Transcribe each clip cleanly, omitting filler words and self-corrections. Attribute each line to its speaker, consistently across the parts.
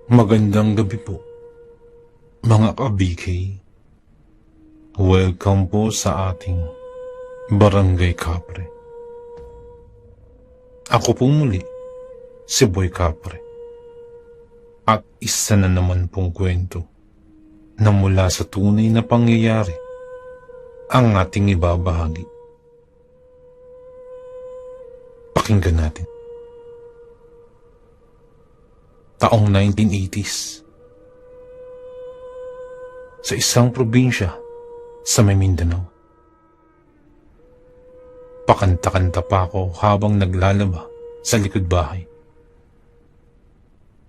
Speaker 1: Magandang gabi po, mga ka-BK. Welcome po sa ating Barangay Kapre. Ako po muli, si Boy Kapre. At isa na naman pong kwento na mula sa tunay na pangyayari ang ating ibabahagi. Pakinggan natin. Taong 1980s. Sa isang probinsya sa may Mindanao. Pakanta-kanta pa ako habang naglalaba sa likod bahay.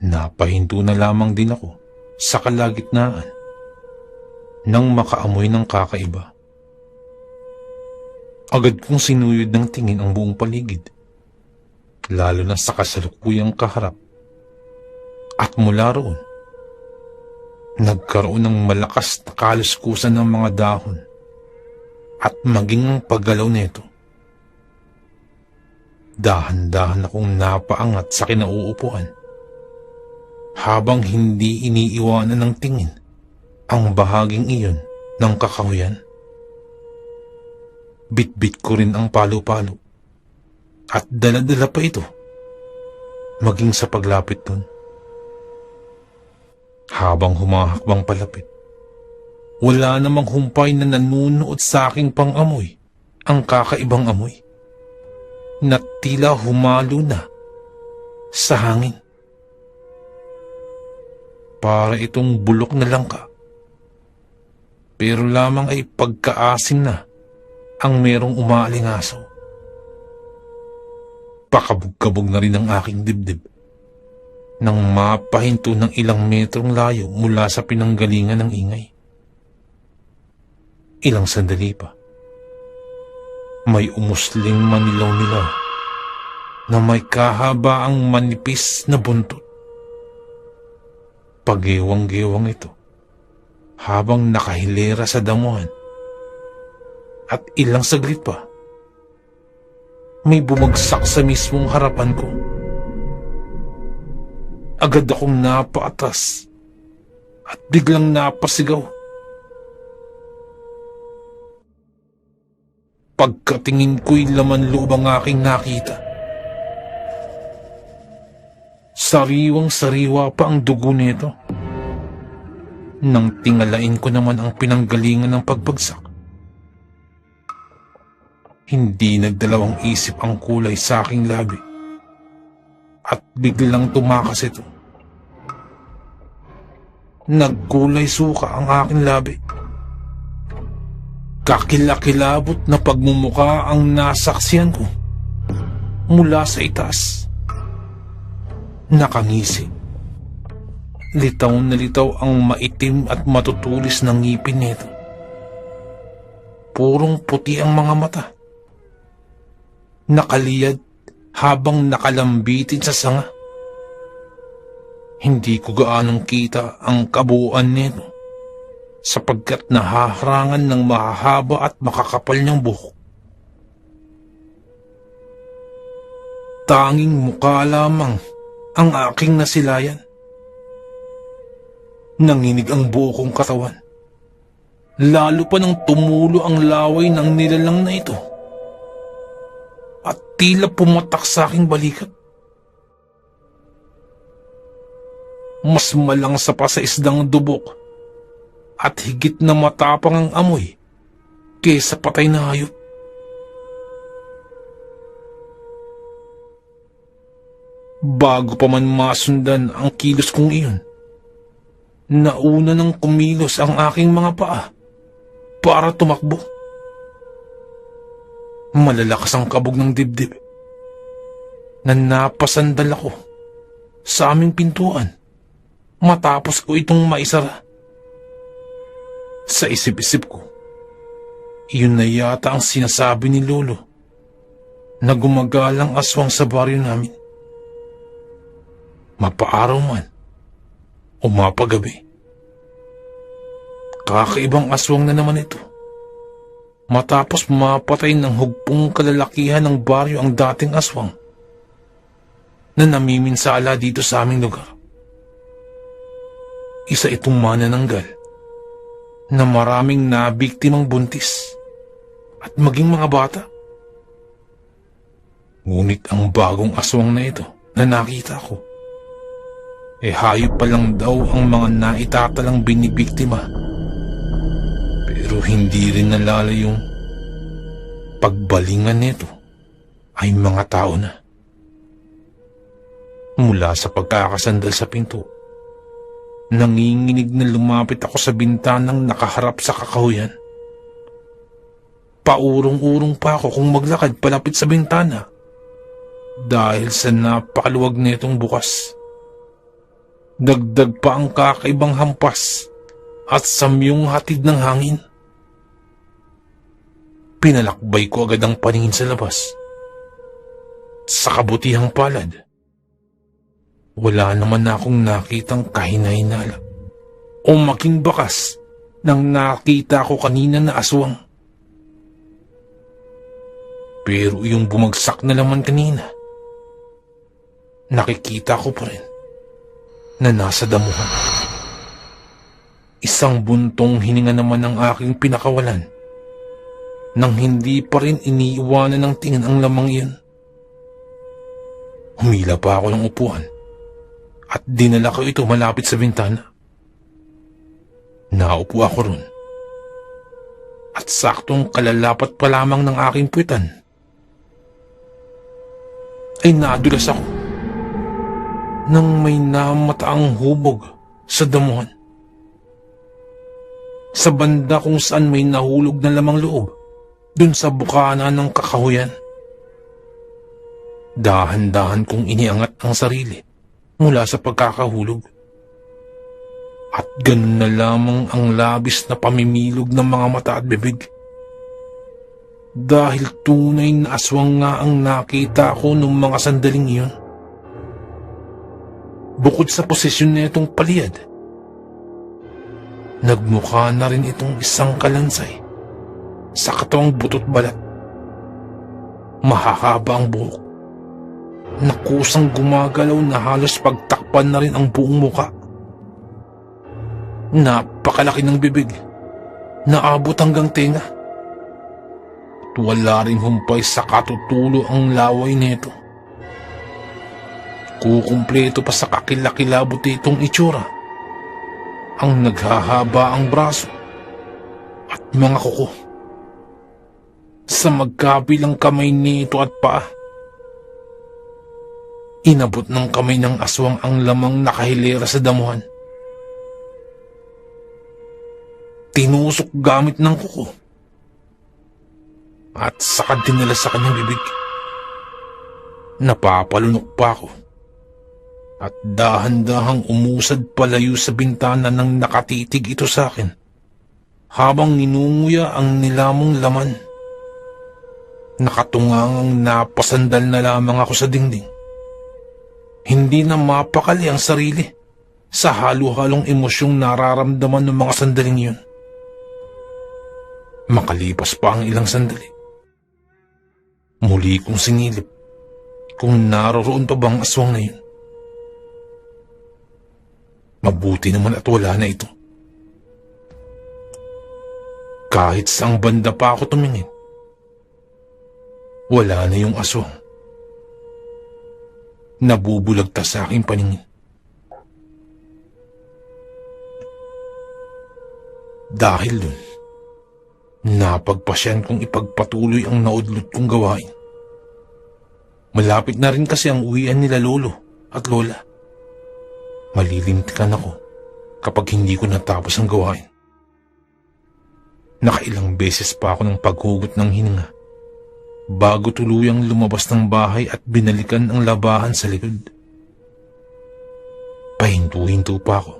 Speaker 1: Napahinto na lamang din ako sa kalagitnaan nang makaamoy ng kakaiba. Agad kong sinuyod ng tingin ang buong paligid, lalo na sa kasalukuyang kaharap. At mula roon, nagkaroon ng malakas na kaluskusan ng mga dahon at maging ang paggalaw nito. Dahan-dahan akong napaangat sa kinauupuan habang hindi iniiwanan ng tingin ang bahaging iyon ng kakahuyan. Bit-bit ko rin ang palo-palo at dala-dala pa ito maging sa paglapit dun. Habang humahakbang palapit, wala namang humpay na nanunood sa aking pang-amoy ang kakaibang amoy na tila humalo na sa hangin. Para itong bulok na langka, pero lamang ay pagkaasim na ang merong umaalingaso. Pakabog-kabog na rin ang aking dibdib nang mapahinto ng ilang metrong layo mula sa pinanggalingan ng ingay. Ilang sandali pa, may umusling manilaw-nilaw na may kahabaang manipis na buntot. Pagewang-gewang ito habang nakahilera sa damuhan, at ilang saglit pa, may bumagsak sa mismong harapan ko. Agad akong napaatras at biglang napasigaw. Pagkatingin ko'y laman loob ang aking nakita. Sariwang-sariwa pa ang dugo nito. Nang tingalain ko naman ang pinanggalingan ng pagbagsak, hindi nagdalawang isip ang kulay sa aking labi. At biglang tumakas ito. Nagkulay suka ang aking labi. Kakilakilabot na pagmumuka ang nasaksihan ko mula sa itaas. Nakangisi. Litaw na litaw ang maitim at matutulis ng ngipin nito. Purong puti ang mga mata. Nakaliyad habang nakalambitin sa sanga. Hindi ko gaanong kita ang kabuuan nito sapagkat nahaharangan ng mahahaba at makakapal niyang buhok. Tanging mukha lamang ang aking nasilayan. Nanginig ang buo kong katawan. Lalo pa nang tumulo ang laway ng nilalang na ito. At tila pumatak sa aking balikat. Mas malangsa pa sa isdang dubok at higit na matapang ang amoy kaysa patay na hayop. Bago pa man masundan ang kilos kong iyon, nauna nang kumilos ang aking mga paa para tumakbo. Malalakas ang kabog ng dibdib na napasandal ako sa aming pintuan matapos ko itong maisara. Sa isip-isip ko, iyon na yata ang sinasabi ni Lolo na gumagalang aswang sa baryo namin. Mapaaraw man o mapagabi. Kakaibang aswang na naman ito. Matapos mapatay ng hugpong kalalakihan ng baryo ang dating aswang na namiminsala dito sa aming lugar. Isa itong manananggal na maraming nabiktimang buntis at maging mga bata. Ngunit ang bagong aswang na ito na nakita ko, hayop pa lang daw ang mga naitatalang binibiktima. Pero hindi rin nalala yung pagbalingan nito ay mga tao na. Mula sa pagkakasandal sa pinto, nanginginig na lumapit ako sa bintanang nakaharap sa kakahuyan. Paurong-urong pa ako kung maglakad palapit sa bintana dahil sa napakaluwag nitong bukas. Dagdag pa ang kakaibang hampas at samyong hatid ng hangin. Pinalakbay ko agad ang paningin sa labas. Sa kabutihang palad, wala naman akong nakitang kahinahinala o making bakas ng nakita ko kanina na aswang. Pero yung bumagsak na laman kanina, nakikita ko pa rin na nasa damuhan. Isang buntong hininga naman ang aking pinakawalan nang hindi pa rin iniiwanan ng tingin ang lamang iyon. Humila pa ako ng upuan at dinala ko ito malapit sa bintana. Naupo ako ron at saktong kalalapat pa lamang ng aking puwitan ay nadulas ako nang may namataang hubog sa damuhan. Sa banda kung saan may nahulog na lamang loob, dun sa bukana ng kakahuyan. Dahan-dahan kong iniangat ang sarili mula sa pagkakahulog. At ganun na lamang ang labis na pamimilog ng mga mata at bibig. Dahil tunay na aswang nga ang nakita ko nung mga sandaling iyon. Bukod sa posisyon na itong paliyad, nagmukha na rin itong isang kalansay sa katawang butot balat. Mahahaba ang buhok na kusang gumagalaw na halos pagtakpan na rin ang buong muka. Napakalaki ng bibig na abot hanggang tenga. At wala rin humpay sa katutulo ang laway nito. Kukumpleto pa sa kakilakilabot itong itsura ang naghahaba ang braso at mga kuko. Sa magkabilang kamay nito at paa, inabot ng kamay ng aswang ang lamang nakahilera sa damuhan. Tinusok gamit ng kuko at saka dinala sa kanyang bibig. Napapalunok pa ako at dahan-dahang umusad palayo sa bintana nang nakatitig ito sa akin habang ninunguya ang nilamong laman. Nakatungangang napasandal na lamang ako sa dingding. Hindi na mapakali ang sarili sa halo-halong emosyong nararamdaman ng mga sandaling yun. Makalipas pa ang ilang sandali, muli kong sinilip kung naroroon pa bang aswang na yun. Mabuti naman at wala na ito. Kahit saang banda pa ako tumingin, wala na yung aswang. Nabubulagta sa aking paningin. Dahil dun, napagpasyan kong ipagpatuloy ang naudlot kong gawain. Malapit na rin kasi ang uwian nila lolo at lola. Malilintikan ako kapag hindi ko natapos ang gawain. Nakailang beses pa ako ng paghugot ng hininga bago tuluyang lumabas ng bahay at binalikan ang labahan sa likod. Pahinto-hinto pa ako,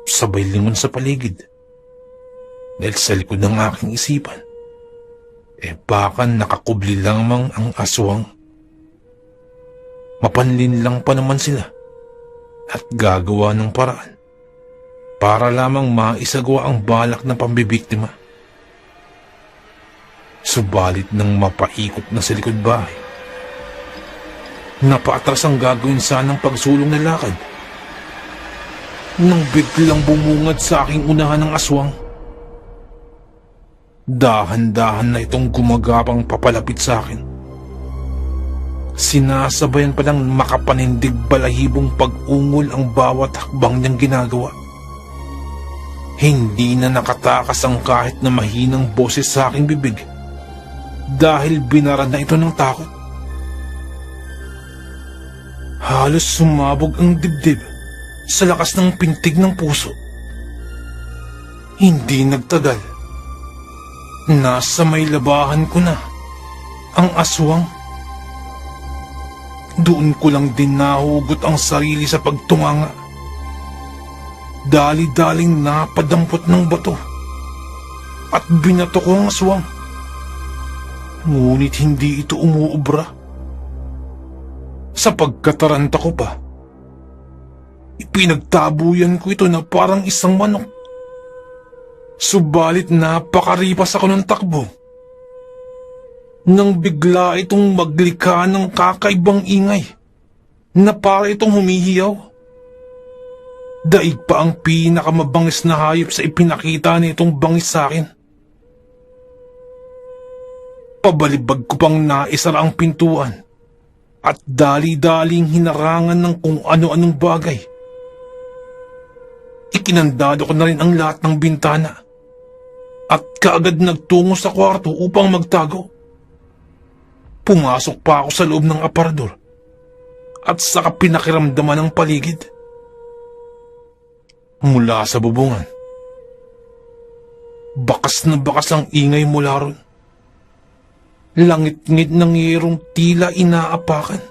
Speaker 1: sabay lingon sa paligid. Dahil sa likod ng aking isipan, baka nakakubli lamang ang aswang. Mapanlin lang pa naman sila at gagawa ng paraan para lamang maisagawa ang balak na pambibiktima. Subalit nang mapaikot na sa likod bahay, napaatras ang gagawin sanang pagsulong na lakad. nang biglang bumungad sa aking unahan ng aswang. Dahan-dahan na itong gumagapang papalapit sa akin. Sinasabayan pa ng makapanindig balahibong pag-ungol ang bawat hakbang niyang ginagawa. Hindi na nakatakas ang kahit na mahinang boses sa aking bibig dahil binara na ito ng takot. Halos sumabog ang dibdib sa lakas ng pintig ng puso. Hindi nagtagal. Nasa may labahan ko na ang aswang. Doon ko lang din nahugot ang sarili sa pagtunganga. Dali-daling napadampot ng bato at binato ko ang aswang. Ngunit hindi ito umuubra. Sa pagkataranta ko pa, ipinagtabuyan ko ito na parang isang manok. Subalit napakaripas ako ng takbo nang bigla itong maglikha ng kakaibang ingay na para itong humihiyaw. Daig pa ang pinakamabangis na hayop sa ipinakita nitong bangis sa akin. Pabalibag ko pang naisara ang pintuan at dali-daling hinarangan ng kung ano-anong bagay. Ikinandado ko na rin ang lahat ng bintana at kaagad nagtungo sa kwarto upang magtago. Pumasok pa ako sa loob ng aparador at saka pinakiramdaman ang paligid. Mula sa bubungan, bakas na bakas ang ingay mula ron. Langit-ngit ng yerong tila inaapakan.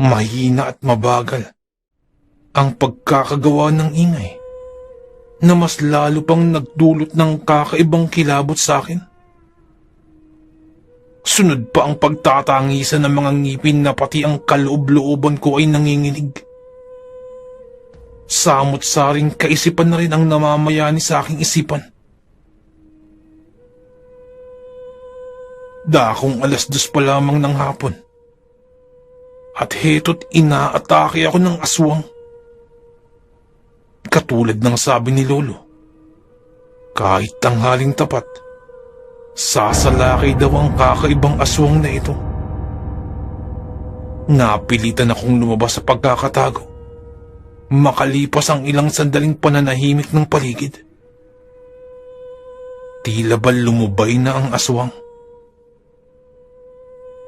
Speaker 1: Mahina at mabagal ang pagkakagawa ng ingay na mas lalo pang nagdulot ng kakaibang kilabot sa akin. Sunod pa ang pagtatangisan ng mga ngipin na pati ang kaloob-looban ko ay nanginginig. Samot-saring kaisipan na rin ang namamayani sa aking isipan. Dakong 2:00 pa lamang ng hapon at heto't inaatake ako ng aswang. Katulad ng sabi ni Lolo, kahit tanghaling tapat, sasalakay daw ang kakaibang aswang na ito. Napilitan akong lumabas sa pagkakatago. Makalipas ang ilang sandaling pananahimik ng paligid, tila ba lumubay na ang aswang.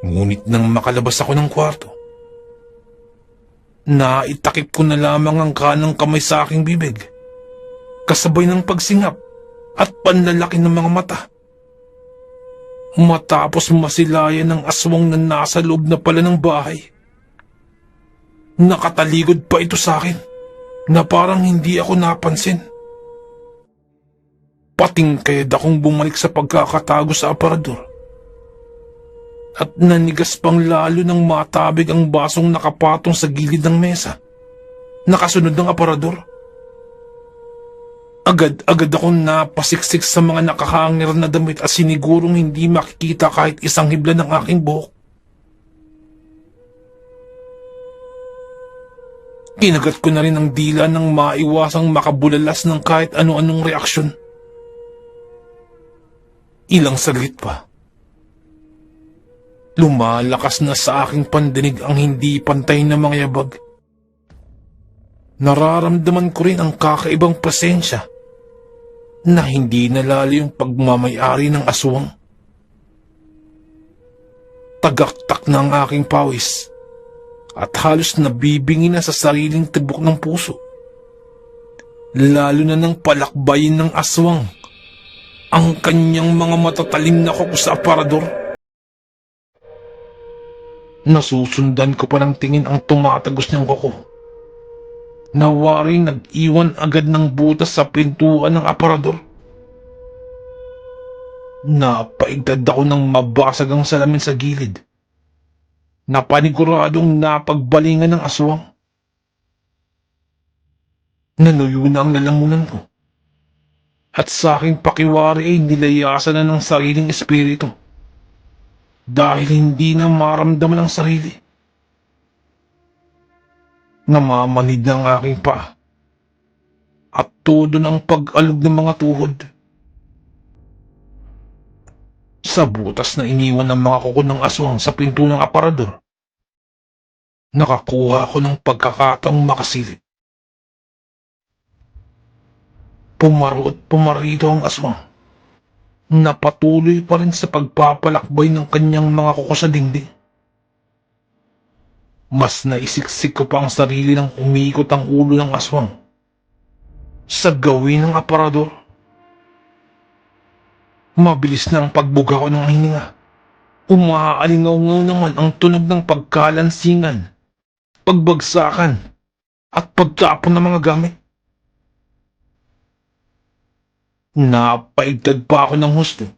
Speaker 1: Ngunit nang makalabas ako ng kwarto, naitakip ko na lamang ang kanang kamay sa aking bibig, kasabay ng pagsingap at panlalaki ng mga mata. Matapos masilayan ng aswang na nasa loob na pala ng bahay, nakataligod pa ito sa akin na parang hindi ako napansin. Patingkayad akong bumalik sa pagkakatago sa aparador at nanigas pang lalo ng matabig ang basong nakapatong sa gilid ng mesa, nakasunod ng aparador. Agad-agad akong napasiksik sa mga nakahangir na damit at sinigurong hindi makikita kahit isang hibla ng aking buhok. Kinagat ko na rin ang dila nang maiwasang makabulalas ng kahit ano-anong reaksyon. Ilang saglit pa, lumalakas na sa aking pandinig ang hindi pantay na mga yabag. Nararamdaman ko rin ang kakaibang presensya na hindi nalalo yung pagmamayari ng aswang. Tagaktak na ang aking pawis at halos nabibingi na sa sariling tibok ng puso. Lalo na nang palakbayin ng aswang ang kanyang mga matatalim na kuko sa aparador. Nasusundan ko pa ng tingin ang tumatagos niyang kuko. Nawaring nag-iwan agad ng butas sa pintuan ng aparador. Napaigdad ako ng mabasag ang salamin sa gilid. Napaniguradong napagbalingan ng aswang. Nanuyo na ang lalamunan ko. At sa aking pakiwari ay nilayasan na ng sariling espiritu. Dahil hindi na maramdaman ang sarili. Namamanid na ang aking paa at todo ng pag-alog ng mga tuhod. Sa butas na iniwan ng mga kuko ng aswang sa pinto ng aparador, nakakuha ako ng pagkakataong makasilip. Pumaro at pumarito ang aswang na patuloy pa rin sa pagpapalakbay ng kanyang mga kuko sa dingding. Mas naisiksik ko pa ang sarili ng umiikot ang ulo ng aswang sa gawin ng aparador. Mabilis na ang pagbuga ko ng hininga. Umaalingaw-ngaw naman ang tunog ng pagkalansingan, pagbagsakan, at pagtapon ng mga gamit. Napaigtad pa ako ng husto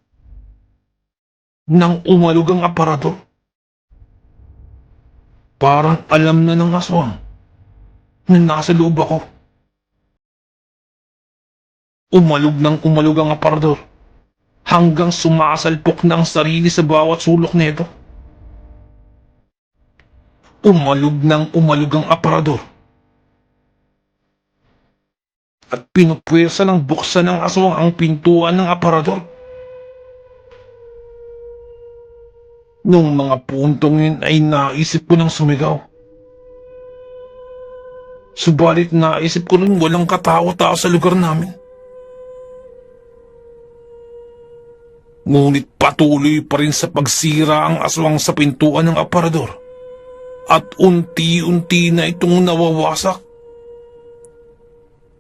Speaker 1: nang umalog ang aparador. Parang alam na ng aswang na nasa loob ako. Umalog ng umalog ang aparador hanggang sumasalpok na ang sarili sa bawat sulok nito. Umalog ng umalog ang aparador at pinupwersa ng buksan ng aswang ang pintuan ng aparador. Nung mga puntong yun ay naisip ko ng sumigaw. Subalit naisip ko rin walang katao-tao sa lugar namin. Ngunit patuloy pa rin sa pagsira ang aswang sa pintuan ng aparador at unti-unti na itong nawawasak.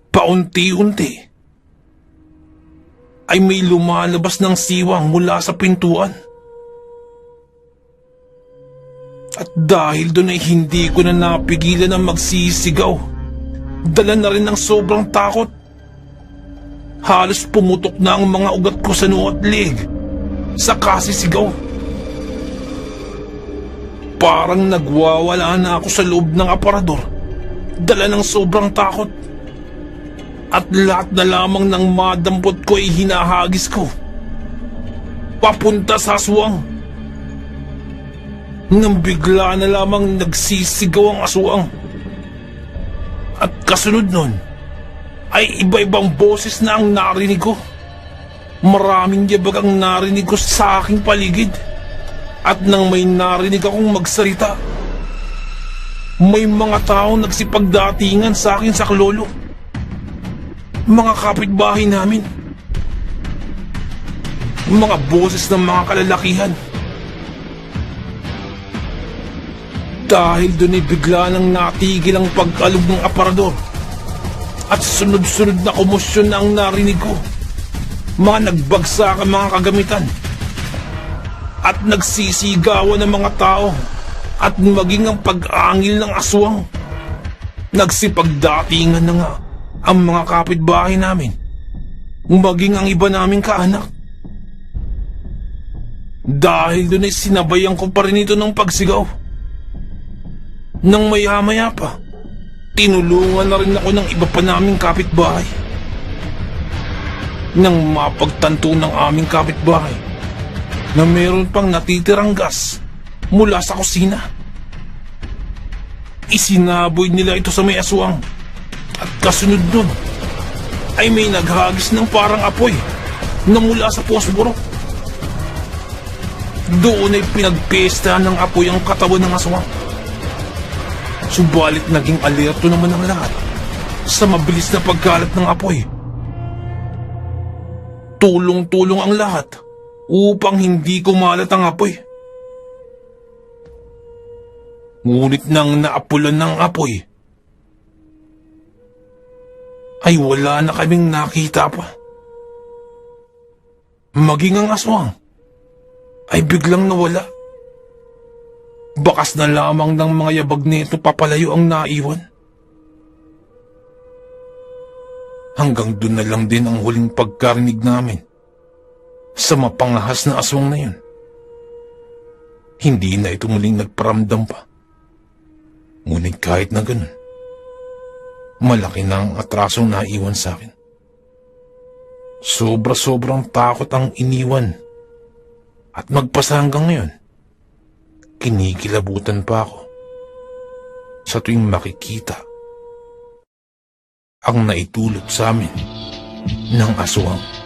Speaker 1: Paunti-unti ay may lumalabas ng siwang mula sa pintuan. At dahil doon ay hindi ko na napigilan ang magsisigaw. Dala na rin ng sobrang takot. Halos pumutok na ang mga ugat ko sa noo at leeg sa kasisigaw. Parang nagwawala na ako sa loob ng aparador, dala ng sobrang takot. At lahat na lamang ng madampot ko ay hinahagis ko papunta sa aswang. Nang bigla na lamang nagsisigaw ang aswang. At kasunod nun ay iba-ibang boses na ang narinig ko. Maraming yabag ang narinig ko sa aking paligid. At nang may narinig akong magsalita, may mga taong nagsipagdatingan sa akin sa klolo. Mga kapitbahay namin. Mga boses ng mga kalalakihan. Dahil doon ay bigla nang natigil ang pag-alog ng aparador. At sunod-sunod na komosyon na ang narinig ko. Mga nagbagsak ang mga kagamitan. At nagsisigawan ng mga tao. At maging ang pag-angil ng aswang. Nagsipagdatingan na nga ang mga kapitbahay namin. Maging ang iba naming kaanak. Dahil doon ay sinabayan ko pa rin ito ng pagsigaw. Nang maya-maya pa, tinulungan na rin ako ng iba pa naming kapitbahay. Nang mapagtanto ng aming kapitbahay na meron pang natitirang gas mula sa kusina, isinaboy nila ito sa may aswang. At kasunod nun ay may naghagis ng parang apoy na mula sa posporo. Doon ay pinagpesta ng apoy ang katawan ng aswang. Subalit naging alerto naman ang lahat sa mabilis na pagkalat ng apoy. Tulong-tulong ang lahat upang hindi kumalat ang apoy. Ngunit nang naapulan ng apoy, ay wala na kaming nakita pa. Maging ang aswang ay biglang nawala. Bakas na lamang ng mga yabag nito papalayo ang naiwan. Hanggang doon na lang din ang huling pagkarinig namin sa mapangahas na aswang na yun. Hindi na ito muling nagparamdam pa. Ngunit kahit na ganun, malaki na ang atrasong naiwan sa akin. Sobra-sobrang takot ang iniwan. At magpasa hanggang ngayon, kinikilabutan pa ako sa tuwing makikita ang naitulot sa amin ng aswang.